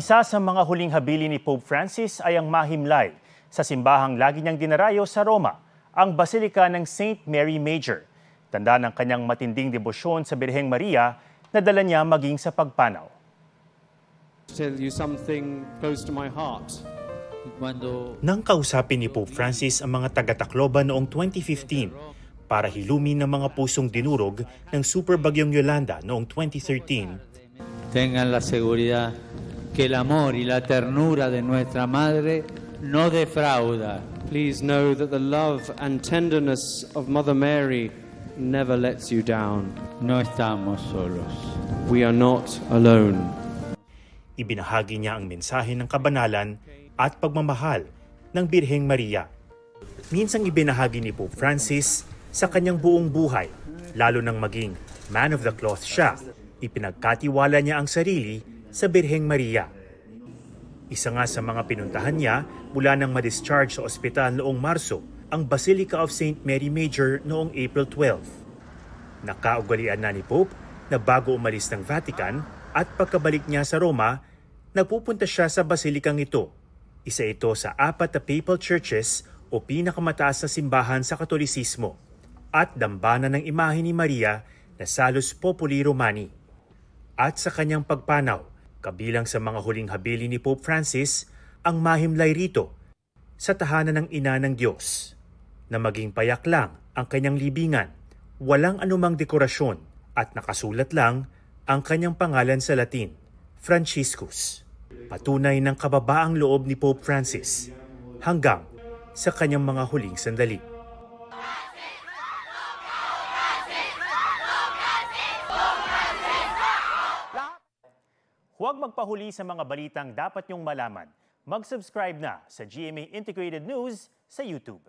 Isa sa mga huling habili ni Pope Francis ay ang mahimlay sa simbahang lagi niyang dinarayo sa Roma, ang Basilika ng St. Mary Major. Tanda ng kanyang matinding debosyon sa Birheng Maria na dala niya maging sa pagpanaw. Tell you something close to my heart. Nang kausapin ni Pope Francis ang mga taga-Tacloban noong 2015 para hilumin ng mga pusong dinurog ng Super Bagyong Yolanda noong 2013, tengan la seguridad que el amor y la ternura de nuestra madre no defrauda. Please know that the love and tenderness of Mother Mary never lets you down. No estamos solos. We are not alone. Ibinahagi niya ang mensahe ng kabanalan at pagmamahal ng Birheng Maria. Minsang ibinahagi ni Pope Francis sa kanyang buong buhay, lalo nang maging man of the cloth siya, ipinagkatiwala niya ang sarili sa Birheng Maria. Isa nga sa mga pinuntahan niya mula nang ma-discharge sa ospital noong Marso, ang Basilica of St. Mary Major noong April 12. Nakaugalian na ni Pope na bago umalis ng Vatican at pagkabalik niya sa Roma, nagpupunta siya sa basilikang ito. Isa ito sa 4 na papal churches o pinakamataas na simbahan sa Katolisismo at dambana ng imahe ni Maria na Salus Populi Romani. At sa kanyang pagpanaw, kabilang sa mga huling habili ni Pope Francis, ang mahimlay rito sa tahanan ng Ina ng Diyos, na maging payak lang ang kanyang libingan, walang anumang dekorasyon at nakasulat lang ang kanyang pangalan sa Latin, Franciscus. Patunay ng kababaang loob ni Pope Francis hanggang sa kanyang mga huling sandali. Huwag magpahuli sa mga balitang dapat niyong malaman. Mag-subscribe na sa GMA Integrated News sa YouTube.